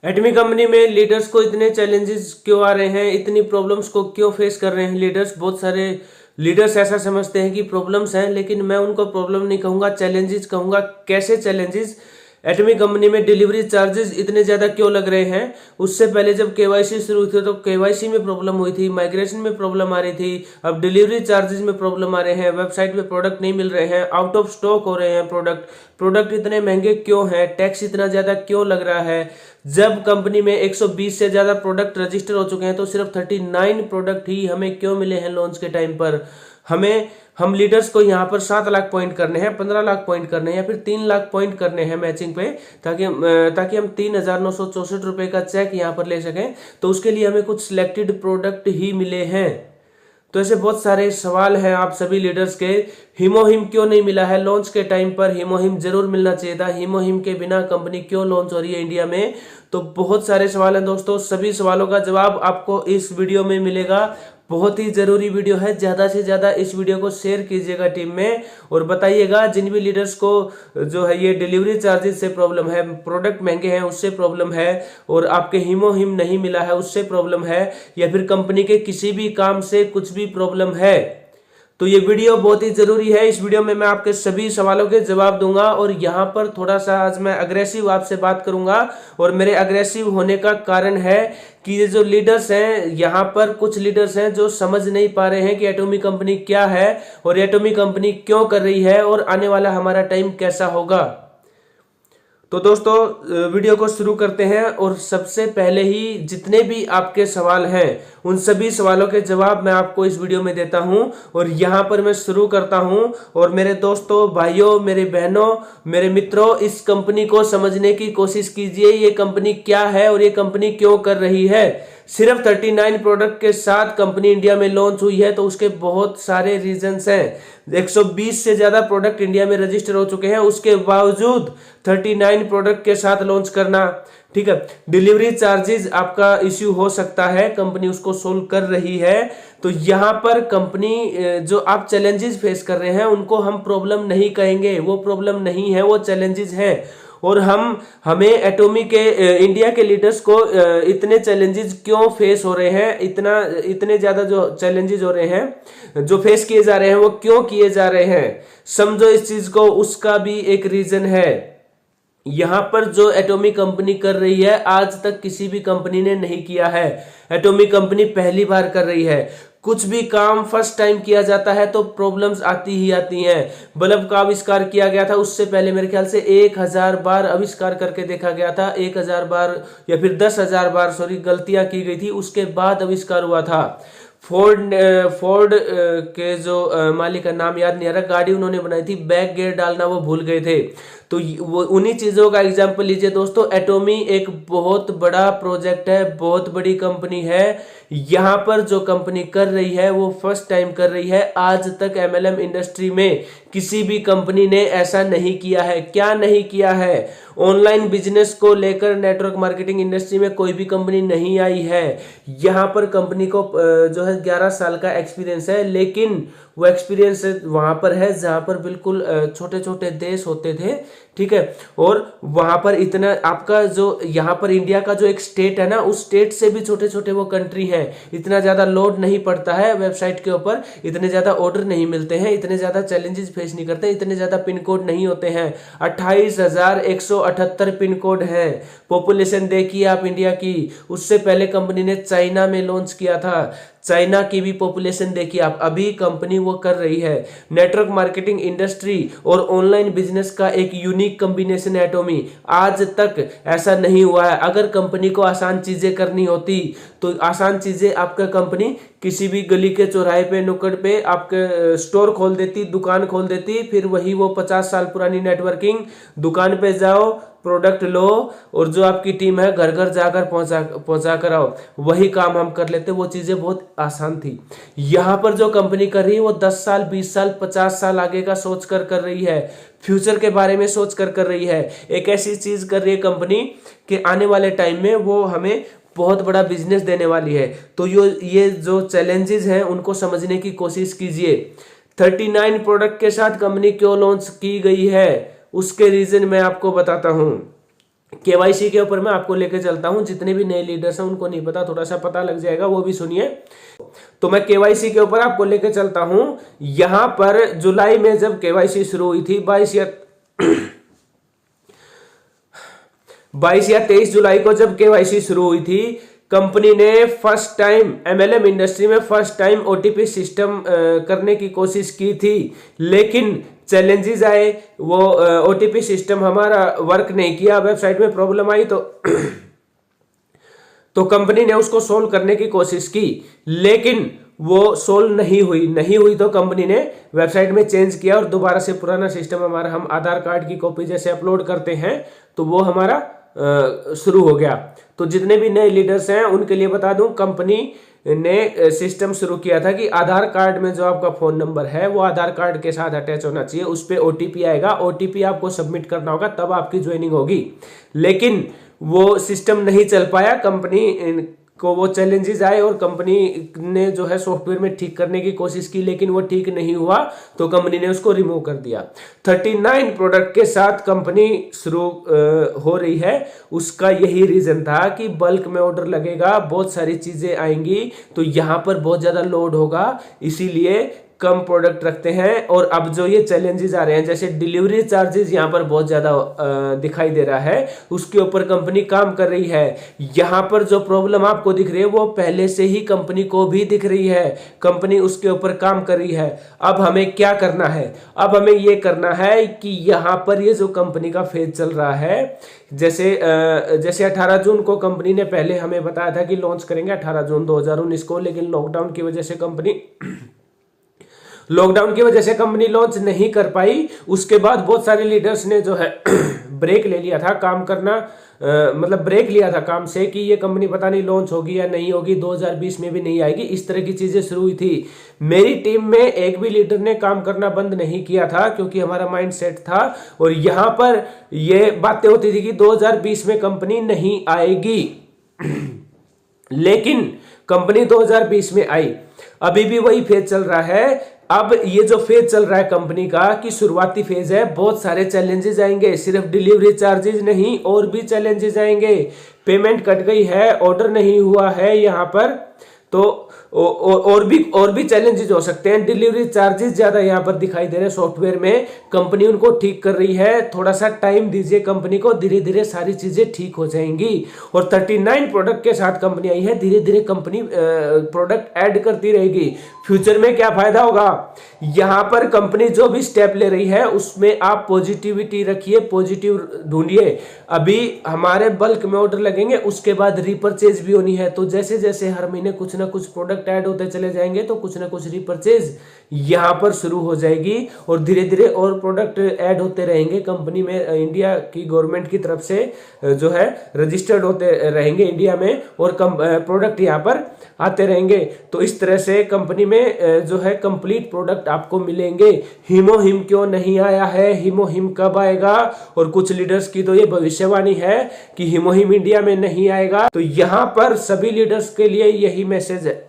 एटमी company में leaders को इतने चैलेंजेस क्यों आ रहे हैं, इतनी प्रॉब्लम्स को क्यों फेस कर रहे हैं लीडर्स। बहुत सारे लीडर्स ऐसा समझते हैं कि प्रॉब्लम्स हैं, लेकिन मैं उनको प्रॉब्लम नहीं कहूँगा, चैलेंजेस कहूँगा। कैसे चैलेंजेस? एटमी कंपनी में डिलीवरी चार्जेस इतने ज़्यादा क्यों लग रहे हैं? उससे पहले जब केवाईसी शुरू हुई थी तो केवाईसी में प्रॉब्लम हुई थी, माइग्रेशन में प्रॉब्लम आ रही थी। अब डिलीवरी चार्जेस में प्रॉब्लम आ रहे हैं, वेबसाइट पे प्रोडक्ट नहीं मिल रहे हैं, आउट ऑफ स्टॉक हो रहे हैं प्रोडक्ट इतने महंगे क्यों हैं, टैक्स इतना ज़्यादा क्यों लग रहा है। जब कंपनी में 120 से ज़्यादा प्रोडक्ट रजिस्टर हो चुके हैं तो सिर्फ 39 प्रोडक्ट ही हमें क्यों मिले हैं लॉन्च के टाइम पर। हम लीडर्स को यहाँ पर 7 लाख पॉइंट करने हैं, 15 लाख पॉइंट करने हैं या फिर 3 लाख पॉइंट करने हैं मैचिंग पे, ताकि हम 3,964 रुपए का चेक यहाँ पर ले सकें। तो उसके लिए हमें कुछ सिलेक्टेड प्रोडक्ट ही मिले हैं। तो ऐसे बहुत सारे सवाल हैं आप सभी लीडर्स के। हीमोहिम क्यों नहीं मिला है लॉन्च के टाइम पर? हीमोहिम जरूर मिलना चाहिए था। हीमोहिम के बिना कंपनी क्यों लॉन्च हो रही है इंडिया में? तो बहुत सारे सवाल हैं दोस्तों, सभी सवालों का जवाब आपको इस वीडियो में मिलेगा। बहुत ही जरूरी वीडियो है, ज्यादा से ज्यादा इस वीडियो को शेयर कीजिएगा टीम में और बताइएगा जिन भी लीडर्स को जो है ये डिलीवरी चार्जेस से प्रॉब्लम है, प्रोडक्ट महंगे हैं उससे प्रॉब्लम है, और आपके हीमोहिम नहीं मिला है उससे प्रॉब्लम है, या फिर कंपनी के किसी भी काम से कुछ भी प्रॉब्लम है, तो ये वीडियो बहुत ही जरूरी है। इस वीडियो में मैं आपके सभी सवालों के जवाब दूंगा और यहाँ पर थोड़ा सा आज मैं अग्रेसिव आपसे बात करूंगा। और मेरे अग्रेसिव होने का कारण है कि ये जो लीडर्स हैं, यहाँ पर कुछ लीडर्स हैं जो समझ नहीं पा रहे हैं कि एटॉमिक कंपनी क्या है और एटॉमिक कंपनी क्यों कर रही है और आने वाला हमारा टाइम कैसा होगा। तो दोस्तों वीडियो को शुरू करते हैं और सबसे पहले ही जितने भी आपके सवाल हैं उन सभी सवालों के जवाब मैं आपको इस वीडियो में देता हूं और यहां पर मैं शुरू करता हूं। और मेरे दोस्तों, भाइयों, मेरे बहनों, मेरे मित्रों, इस कंपनी को समझने की कोशिश कीजिए। ये कंपनी क्या है और ये कंपनी क्यों कर रही है। सिर्फ 39 प्रोडक्ट के साथ कंपनी इंडिया में लॉन्च हुई है तो उसके बहुत सारे रीजंस हैं। 120 से ज्यादा प्रोडक्ट इंडिया में रजिस्टर हो चुके हैं, उसके बावजूद 39 प्रोडक्ट के साथ लॉन्च करना, ठीक है। डिलीवरी चार्जेस आपका इश्यू हो सकता है, कंपनी उसको सोल्व कर रही है। तो यहाँ पर कंपनी जो आप चैलेंजेस फेस कर रहे हैं उनको हम प्रॉब्लम नहीं कहेंगे, वो प्रॉब्लम नहीं है, वो चैलेंजेस हैं। और हमें एटॉमी के इंडिया के लीडर्स को इतने चैलेंजेस क्यों फेस हो रहे हैं, इतने ज्यादा जो चैलेंजेस हो रहे हैं, जो फेस किए जा रहे हैं, वो क्यों किए जा रहे हैं, समझो इस चीज को। उसका भी एक रीजन है। यहां पर जो एटॉमिक कंपनी कर रही है आज तक किसी भी कंपनी ने नहीं किया है। एटॉमिक कंपनी पहली बार कर रही है। कुछ भी काम फर्स्ट टाइम किया जाता है तो प्रॉब्लम्स आती ही आती हैं। बल्ब का आविष्कार किया गया था, उससे पहले मेरे ख्याल से 1000 बार आविष्कार करके देखा गया था, 1000 बार या फिर 10,000 बार सॉरी गलतियां की गई थी, उसके बाद आविष्कार हुआ था। फोर्ड के जो मालिक का नाम याद नहीं आ रहा, गाड़ी उन्होंने बनाई थी, बैक गियर डालना वो भूल गए थे। तो वो उन्हीं चीजों का एग्जांपल लीजिए दोस्तों। एटॉमी एक बहुत बड़ा प्रोजेक्ट है, बहुत बड़ी कंपनी है। यहाँ पर जो कंपनी कर रही है वो फर्स्ट टाइम कर रही है। आज तक एमएलएम इंडस्ट्री में किसी भी कंपनी ने ऐसा नहीं किया है। क्या नहीं किया है? ऑनलाइन बिजनेस को लेकर नेटवर्क मार्केटिंग इंडस्ट्री में कोई भी कंपनी नहीं आई है। यहाँ पर कंपनी को जो है 11 साल का एक्सपीरियंस है, लेकिन वो एक्सपीरियंस वहां पर है जहां पर बिल्कुल छोटे छोटे देश होते थे, ठीक है। और वहां पर इतना आपका जो यहाँ पर इंडिया का जो एक स्टेट है ना, उस स्टेट से भी छोटे छोटे वो कंट्री हैं। इतना ज्यादा लोड नहीं पड़ता है वेबसाइट के ऊपर, इतने ज्यादा ऑर्डर नहीं मिलते हैं, इतने ज्यादा चैलेंजेस फेस नहीं करते, इतने ज्यादा पिन कोड नहीं होते हैं। 28,178 पिन कोड है। पॉपुलेशन देखिए आप इंडिया की। उससे पहले कंपनी ने चाइना में लॉन्च किया था, चाइना की भी पॉपुलेशन देखिए आप। अभी कंपनी वो कर रही है। नेटवर्क मार्केटिंग इंडस्ट्री और ऑनलाइन बिजनेस का एक यूनिक कॉम्बिनेशन है एटॉमी। आज तक ऐसा नहीं हुआ है। अगर कंपनी को आसान चीजें करनी होती तो आसान चीजें आपका कंपनी किसी भी गली के चौराहे पे, नुक्कड़ पे आपके स्टोर खोल देती, दुकान खोल देती, फिर वही वो 50 साल पुरानी नेटवर्किंग, दुकान पे जाओ, प्रोडक्ट लो और जो आपकी टीम है घर घर जाकर पहुंचा कर आओ, वही काम हम कर लेते। वो चीजें बहुत आसान थी। यहाँ पर जो कंपनी कर रही है वो 10 साल, 20 साल, 50 साल आगे का सोच कर रही है, फ्यूचर के बारे में सोच कर रही है। एक ऐसी चीज कर रही है कंपनी कि आने वाले टाइम में वो हमें बहुत बड़ा बिजनेस देने वाली है। तो ये जो चैलेंजेस हैं उनको समझने की कोशिश कीजिए। 39 प्रोडक्ट के साथ कंपनी क्यों लॉन्च की गई है, उसके रीजन मैं आपको बताता हूं। केवाईसी के ऊपर मैं आपको लेके चलता हूं, जितने भी नए लीडर्स हैं उनको नहीं पता, थोड़ा सा पता लग जाएगा, वो भी सुनिए। तो मैं केवाईसी के ऊपर आपको लेके चलता हूं। यहां पर जुलाई में जब केवाईसी शुरू हुई थी, 22 या 23 जुलाई को जब केवाईसी शुरू हुई थी, कंपनी ने फर्स्ट टाइम एमएलएम इंडस्ट्री में फर्स्ट टाइम ओटीपी सिस्टम करने की कोशिश की थी, लेकिन चैलेंजेस आए, वो ओटीपी सिस्टम हमारा वर्क नहीं किया, वेबसाइट में प्रॉब्लम आई, तो कंपनी ने उसको सोल्व करने की कोशिश की, लेकिन वो सोल्व नहीं हुई तो कंपनी ने वेबसाइट में चेंज किया और दोबारा से पुराना सिस्टम हमारा, हम आधार कार्ड की कॉपी जैसे अपलोड करते हैं तो वो हमारा शुरू हो गया। तो जितने भी नए लीडर्स हैं उनके लिए बता दूं, कंपनी ने सिस्टम शुरू किया था कि आधार कार्ड में जो आपका फोन नंबर है वो आधार कार्ड के साथ अटैच होना चाहिए, उस पर ओटीपी आएगा, ओटीपी आपको सबमिट करना होगा, तब आपकी ज्वाइनिंग होगी। लेकिन वो सिस्टम नहीं चल पाया, कंपनी को वो चैलेंजेस आए और कंपनी ने जो है सॉफ्टवेयर में ठीक करने की कोशिश की, लेकिन वो ठीक नहीं हुआ तो कंपनी ने उसको रिमूव कर दिया। 39 प्रोडक्ट के साथ कंपनी शुरू हो रही है। उसका यही रीजन था कि बल्क में ऑर्डर लगेगा, बहुत सारी चीजें आएंगी, तो यहां पर बहुत ज्यादा लोड होगा, इसीलिए कम प्रोडक्ट रखते हैं। और अब जो ये चैलेंजेस आ रहे हैं, जैसे डिलीवरी चार्जेस यहाँ पर बहुत ज्यादा दिखाई दे रहा है, उसके ऊपर कंपनी काम कर रही है। यहाँ पर जो प्रॉब्लम आपको दिख रही है वो पहले से ही कंपनी को भी दिख रही है, कंपनी उसके ऊपर काम कर रही है। अब हमें क्या करना है? अब हमें ये करना है कि यहाँ पर ये जो कंपनी का फेज चल रहा है, जैसे 18 जून को कंपनी ने पहले हमें बताया था कि लॉन्च करेंगे 18 जून 2019 को, लेकिन लॉकडाउन की वजह से कंपनी लॉन्च नहीं कर पाई। उसके बाद बहुत सारे लीडर्स ने जो है ब्रेक ले लिया था काम करना, मतलब ब्रेक लिया था काम से कि ये कंपनी पता नहीं लॉन्च होगी या नहीं होगी, 2020 में भी नहीं आएगी, इस तरह की चीजें शुरू हुई थी। मेरी टीम में एक भी लीडर ने काम करना बंद नहीं किया था, क्योंकि हमारा माइंड सेट था और यहां पर ये बातें होती थी कि 2020 में कंपनी नहीं आएगी, लेकिन कंपनी 2020 में आई। अभी भी वही फेज चल रहा है। अब ये जो फेज चल रहा है कंपनी का कि शुरुआती फेज है, बहुत सारे चैलेंजेस आएंगे, सिर्फ डिलीवरी चार्जेस नहीं और भी चैलेंजेस आएंगे। पेमेंट कट गई है, ऑर्डर नहीं हुआ है यहाँ पर, तो और भी चैलेंजेस हो सकते हैं। डिलीवरी चार्जेस ज्यादा यहाँ पर दिखाई दे रहे हैं सॉफ्टवेयर में, कंपनी उनको ठीक कर रही है, थोड़ा सा टाइम दीजिए कंपनी को, धीरे धीरे सारी चीजें ठीक हो जाएंगी। और 39 प्रोडक्ट के साथ कंपनी आई है, धीरे धीरे कंपनी प्रोडक्ट ऐड करती रहेगी। फ्यूचर में क्या फायदा होगा? यहां पर कंपनी जो भी स्टेप ले रही है उसमें आप पॉजिटिविटी रखिए, पॉजिटिव ढूंढिए। अभी हमारे बल्क में ऑर्डर लगेंगे, उसके बाद रीपरचेज भी होनी है, तो जैसे जैसे हर महीने कुछ ना कुछ प्रोडक्ट ऐड होते चले जाएंगे तो कुछ ना कुछ रीपरचेज यहां पर शुरू हो जाएगी और धीरे धीरे और प्रोडक्ट ऐड होते रहेंगे। कंपनी में इंडिया की गवर्नमेंट की तरफ से जो है रजिस्टर्ड होते रहेंगे इंडिया में, और प्रोडक्ट यहां पर आते रहेंगे। तो इस तरह से कंपनी में जो है कंप्लीट प्रोडक्ट आपको मिलेंगे। हिमोहिम क्यों नहीं आया है, हिमोहिम कब आएगा? और कुछ लीडर्स की तो ये भविष्यवाणी है कि हिमोहिम इंडिया में नहीं आएगा। तो यहां पर सभी लीडर्स के लिए यही मैसेज है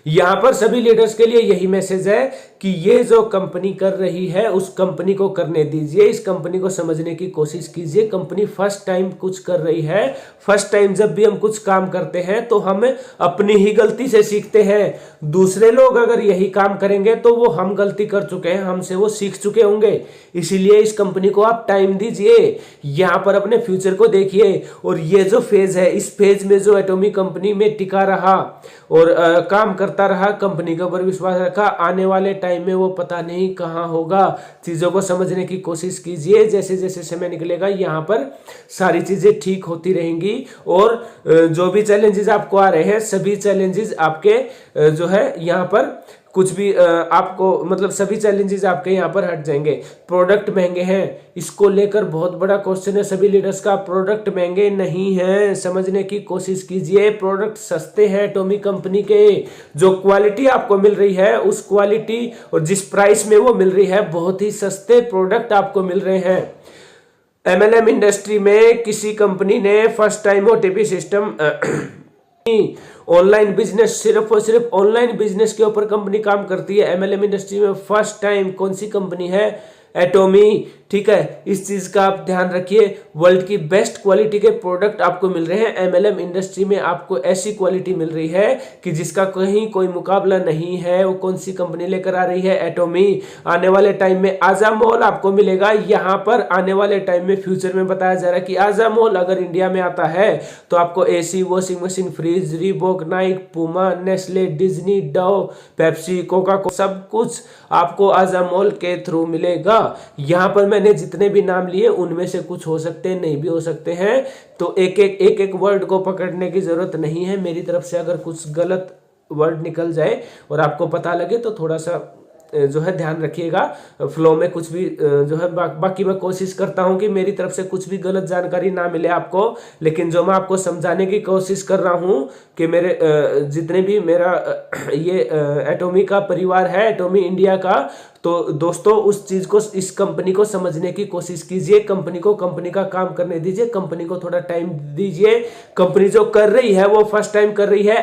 यहां पर सभी लीडर्स के लिए यही मैसेज है कि ये जो कंपनी कर रही है उस कंपनी को करने दीजिए, इस कंपनी को समझने की कोशिश कीजिए। कंपनी फर्स्ट टाइम कुछ कर रही है, फर्स्ट टाइम जब भी हम कुछ काम करते हैं तो हम अपनी ही गलती से सीखते हैं। दूसरे लोग अगर यही काम करेंगे तो वो हम गलती कर चुके हैं, हमसे वो सीख चुके होंगे। इसीलिए इस कंपनी को आप टाइम दीजिए, यहां पर अपने फ्यूचर को देखिए। और ये जो फेज है, इस फेज में जो एटॉमिक कंपनी में टिका रहा और काम करता रहा, कंपनी के ऊपर विश्वास रखा, आने वाले टाइम में वो पता नहीं कहां होगा। चीजों को समझने की कोशिश कीजिए, जैसे जैसे समय निकलेगा यहाँ पर सारी चीजें ठीक होती रहेंगी। और जो भी चैलेंजेस आपको आ रहे हैं, सभी चैलेंजेस आपके जो है यहाँ पर कुछ भी आपको मतलब सभी चैलेंजेस आपके यहाँ पर हट जाएंगे। प्रोडक्ट महंगे हैं, इसको लेकर बहुत बड़ा क्वेश्चन है सभी लीडर्स का। प्रोडक्ट महंगे नहीं हैं, समझने की कोशिश कीजिए। प्रोडक्ट सस्ते हैं एटॉमिक कंपनी के। जो क्वालिटी आपको मिल रही है उस क्वालिटी और जिस प्राइस में वो मिल रही है, बहुत ही सस्ते प्रोडक्ट आपको मिल रहे हैं। एमएलएम इंडस्ट्री में किसी कंपनी ने first time OTP system online business, सिर्फ और सिर्फ ऑनलाइन बिजनेस के ऊपर कंपनी काम करती है। एमएलएम इंडस्ट्री में फर्स्ट टाइम कौन सी कंपनी है एटोमी, ठीक है, इस चीज का आप ध्यान रखिए। वर्ल्ड की बेस्ट क्वालिटी के प्रोडक्ट आपको मिल रहे हैं, एमएलएम इंडस्ट्री में आपको ऐसी क्वालिटी मिल रही है कि जिसका कहीं कोई मुकाबला नहीं है। वो कौन सी कंपनी लेकर आ रही है? एटोमी। आने वाले टाइम में आजामोल आपको मिलेगा यहाँ पर। आने वाले टाइम में फ्यूचर में बताया जा रहा है कि आजामोल अगर इंडिया में आता है तो आपको AC, washing machine, fridge, Reebok, Naik, Puma, Nestle, Disney, Dove, Pepsi, Coca Cola, सब कुछ आपको आजामोल के थ्रू मिलेगा। यहाँ पर मैंने जितने भी नाम लिए उनमें से कुछ हो सकते हैं, नहीं भी हो सकते हैं, तो एक एक वर्ड को पकड़ने की जरूरत नहीं है। मेरी तरफ से अगर कुछ गलत वर्ड निकल जाए और आपको पता लगे तो थोड़ा सा जो है ध्यान रखिएगा। फ्लो में कुछ भी जो है बाकी मैं कोशिश करता हूं कि मेरी तरफ से कुछ भी गलत जानकारी ना मिले आपको, लेकिन जो मैं आपको समझाने की कोशिश कर रहा हूं कि मेरे जितने भी मेरा ये एटोमी का परिवार है, एटोमी इंडिया का, तो दोस्तों उस चीज को, इस कंपनी को समझने की कोशिश कीजिए। कंपनी को कंपनी का काम करने दीजिए, कंपनी को थोड़ा टाइम दीजिए। कंपनी जो कर रही है वो फर्स्ट टाइम कर रही है,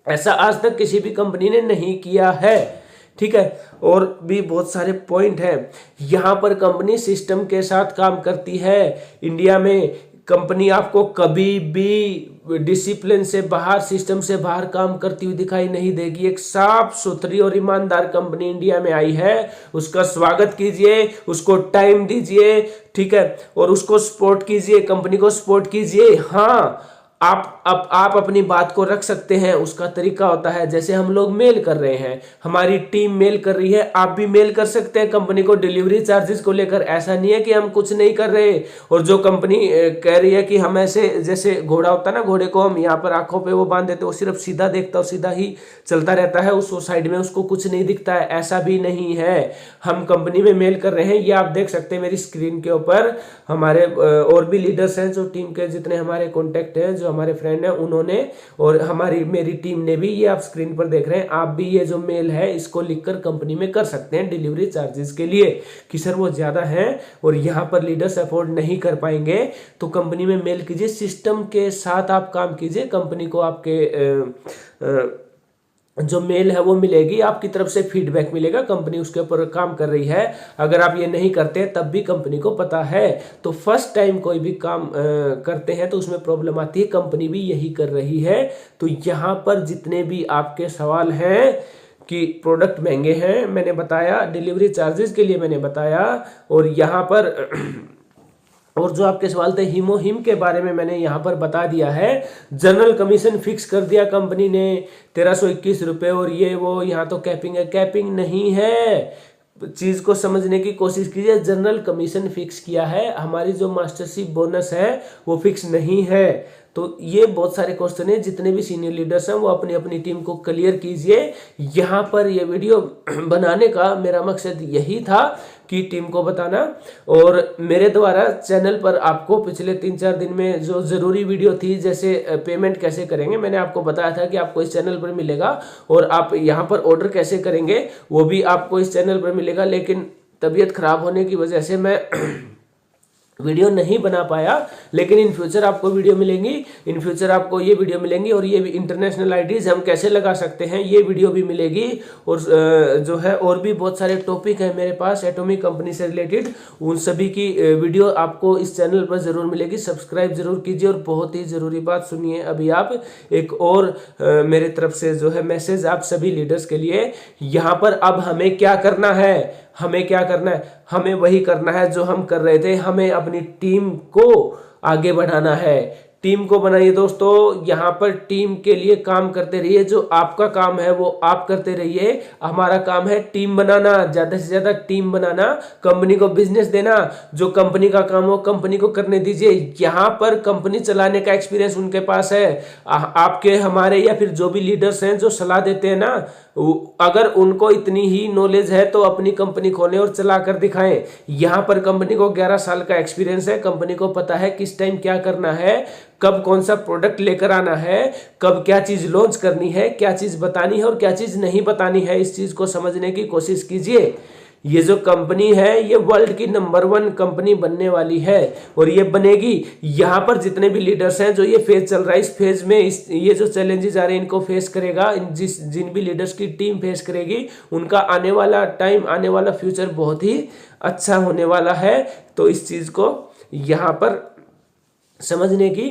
ऐसा आज तक किसी भी कंपनी ने नहीं किया है, ठीक है। और भी बहुत सारे पॉइंट हैं। यहां पर कंपनी सिस्टम के साथ काम करती है। इंडिया में कंपनी आपको कभी भी डिसिप्लिन से बाहर, सिस्टम से बाहर काम करती हुई दिखाई नहीं देगी। एक साफ सुथरी और ईमानदार कंपनी इंडिया में आई है, उसका स्वागत कीजिए, उसको टाइम दीजिए, ठीक है, और उसको सपोर्ट कीजिए, कंपनी को सपोर्ट कीजिए। हाँ, आप अपनी बात को रख सकते हैं, उसका तरीका होता है। जैसे हम लोग मेल कर रहे हैं, हमारी टीम मेल कर रही है, आप भी मेल कर सकते हैं कंपनी को डिलीवरी चार्जेस को लेकर। ऐसा नहीं है कि हम कुछ नहीं कर रहे। और जो कंपनी कह रही है कि हम ऐसे, जैसे घोड़ा होता है ना, घोड़े को हम यहाँ पर आंखों पे वो बांध देते, वो सिर्फ सीधा देखता और सीधा ही चलता रहता है, उस साइड में उसको कुछ नहीं दिखता है, ऐसा भी नहीं है। हम कंपनी में मेल कर रहे हैं, ये आप देख सकते हैं मेरी स्क्रीन के ऊपर। हमारे और भी लीडर्स हैं, जो टीम के जितने हमारे कॉन्टेक्ट हैं, जो हमारे फ्रेंड हैं, उन्होंने और मेरी टीम ने भी, ये आप स्क्रीन पर देख रहे हैं, आप भी ये जो मेल है इसको लिखकर कंपनी में कर सकते हैं डिलीवरी चार्जेस के लिए कि सर वो ज्यादा है और यहाँ पर लीडर्स अफोर्ड नहीं कर पाएंगे, तो कंपनी में मेल कीजिए। सिस्टम के साथ आप काम कीजिए, कंपनी को आपके जो मेल है वो मिलेगी, आपकी तरफ से फीडबैक मिलेगा, कंपनी उसके ऊपर काम कर रही है। अगर आप ये नहीं करते तब भी कंपनी को पता है। तो फर्स्ट टाइम कोई भी काम करते हैं तो उसमें प्रॉब्लम आती है, कंपनी भी यही कर रही है। तो यहाँ पर जितने भी आपके सवाल हैं कि प्रोडक्ट महंगे हैं, मैंने बताया, डिलीवरी चार्जेस के लिए मैंने बताया, और यहाँ पर और जो आपके सवाल थे हिमोहिम के बारे में मैंने यहाँ पर बता दिया है। जनरल कमीशन फिक्स कर दिया कंपनी ने 1321 रुपये, और ये वो यहाँ तो कैपिंग है, कैपिंग नहीं है। चीज को समझने की कोशिश कीजिए। जनरल कमीशन फिक्स किया है, हमारी जो मास्टरशिप बोनस है वो फिक्स नहीं है। तो ये बहुत सारे क्वेश्चन है, जितने भी सीनियर लीडर्स हैं वो अपनी अपनी टीम को क्लियर कीजिए। यहाँ पर ये वीडियो बनाने का मेरा मकसद यही था कि टीम को बताना, और मेरे द्वारा चैनल पर आपको पिछले 3-4 दिन में जो जरूरी वीडियो थी, जैसे पेमेंट कैसे करेंगे, मैंने आपको बताया था कि आपको इस चैनल पर मिलेगा, और आप यहाँ पर ऑर्डर कैसे करेंगे वो भी आपको इस चैनल पर मिलेगा। लेकिन तबीयत खराब होने की वजह से मैं वीडियो नहीं बना पाया, लेकिन इन फ्यूचर आपको वीडियो मिलेंगी, इन फ्यूचर आपको ये वीडियो मिलेंगी, और ये भी इंटरनेशनल आईडीज हम कैसे लगा सकते हैं ये वीडियो भी मिलेगी। और जो है और भी बहुत सारे टॉपिक है मेरे पास एटॉमिक कंपनी से रिलेटेड, उन सभी की वीडियो आपको इस चैनल पर जरूर मिलेगी। सब्सक्राइब जरूर कीजिए। और बहुत ही जरूरी बात सुनिए अभी आप, एक और मेरे तरफ से जो है मैसेज आप सभी लीडर्स के लिए। यहाँ पर अब हमें क्या करना है, हमें क्या करना है, हमें वही करना है जो हम कर रहे थे। हमें अपनी टीम को आगे बढ़ाना है। टीम को बनाइए दोस्तों, यहाँ पर टीम के लिए काम करते रहिए। जो आपका काम है वो आप करते रहिए, हमारा काम है टीम बनाना, ज्यादा से ज्यादा टीम बनाना, कंपनी को बिजनेस देना। जो कंपनी का काम हो कंपनी को करने दीजिए। यहाँ पर कंपनी चलाने का एक्सपीरियंस उनके पास है। आपके, हमारे या फिर जो भी लीडर्स हैं जो सलाह देते हैं ना, अगर उनको इतनी ही नॉलेज है तो अपनी कंपनी खोलें और चला कर दिखाएं। यहाँ पर कंपनी को 11 साल का एक्सपीरियंस है, कंपनी को पता है किस टाइम क्या करना है, कब कौन सा प्रोडक्ट लेकर आना है, कब क्या चीज लॉन्च करनी है, क्या चीज बतानी है और क्या चीज नहीं बतानी है। इस चीज को समझने की कोशिश कीजिए। ये जो कंपनी है ये वर्ल्ड की नंबर 1 कंपनी बनने वाली है और ये बनेगी। यहाँ पर जितने भी लीडर्स हैं, जो ये फेज चल रहा है, इस फेज में ये जो चैलेंजेस आ रहे हैं इनको फेस करेगा, जिन भी लीडर्स की टीम फेस करेगी, उनका आने वाला टाइम, आने वाला फ्यूचर बहुत ही अच्छा होने वाला है। तो इस चीज को यहाँ पर समझने की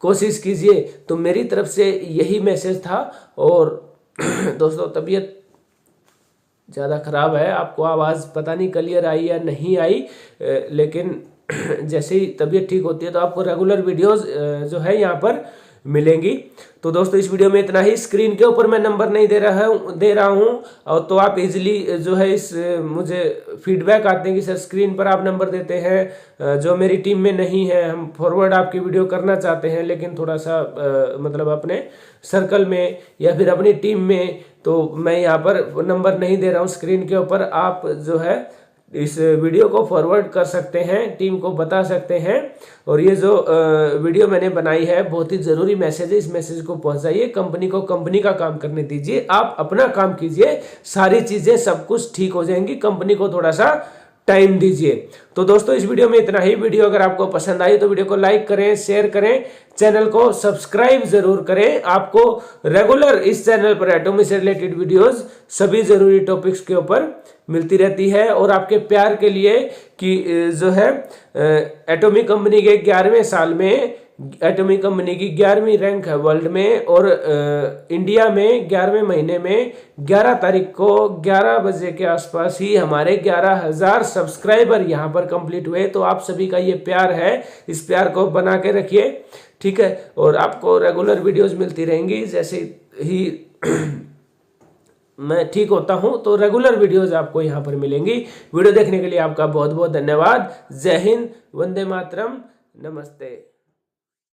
कोशिश कीजिए। तो मेरी तरफ से यही मैसेज था। और दोस्तों, तबीयत ज़्यादा ख़राब है, आपको आवाज़ पता नहीं क्लियर आई या नहीं आई, लेकिन जैसे ही तबीयत ठीक होती है तो आपको रेगुलर वीडियोस जो है यहाँ पर मिलेंगी। तो दोस्तों, इस वीडियो में इतना ही। स्क्रीन के ऊपर मैं नंबर नहीं दे रहा हूँ और तो आप इजीली जो है इस मुझे फीडबैक आते हैं कि सर स्क्रीन पर आप नंबर देते हैं, जो मेरी टीम में नहीं है, हम फॉरवर्ड आपकी वीडियो करना चाहते हैं लेकिन थोड़ा सा मतलब अपने सर्कल में या फिर अपनी टीम में, तो मैं यहाँ पर नंबर नहीं दे रहा हूँ स्क्रीन के ऊपर। आप जो है इस वीडियो को फॉरवर्ड कर सकते हैं, टीम को बता सकते हैं। और ये जो वीडियो मैंने बनाई है बहुत ही ज़रूरी मैसेज है, इस मैसेज को पहुंचाइए। कंपनी को कंपनी का काम करने दीजिए, आप अपना काम कीजिए, सारी चीज़ें सब कुछ ठीक हो जाएंगी। कंपनी को थोड़ा सा टाइम दीजिए। तो दोस्तों, इस वीडियो में इतना ही। वीडियो अगर आपको पसंद आई तो वीडियो को लाइक करें, शेयर करें, चैनल को सब्सक्राइब जरूर करें। आपको रेगुलर इस चैनल पर एटॉमी से रिलेटेड वीडियोस, सभी जरूरी टॉपिक्स के ऊपर मिलती रहती है। और आपके प्यार के लिए कि जो है एटॉमी कंपनी के 11वें साल में एटॉमी कंपनी की 11वीं रैंक है वर्ल्ड में, और इंडिया में 11वें महीने में 11 तारीख को 11 बजे के आसपास ही हमारे 11,000 सब्सक्राइबर यहाँ पर कंप्लीट हुए। तो आप सभी का ये प्यार है, इस प्यार को बना के रखिए, ठीक है। और आपको रेगुलर वीडियोस मिलती रहेंगी, जैसे ही मैं ठीक होता हूं तो रेगुलर वीडियोस आपको यहां पर मिलेंगी। वीडियो देखने के लिए आपका बहुत बहुत धन्यवाद। जय हिंद, वंदे मातरम, नमस्ते।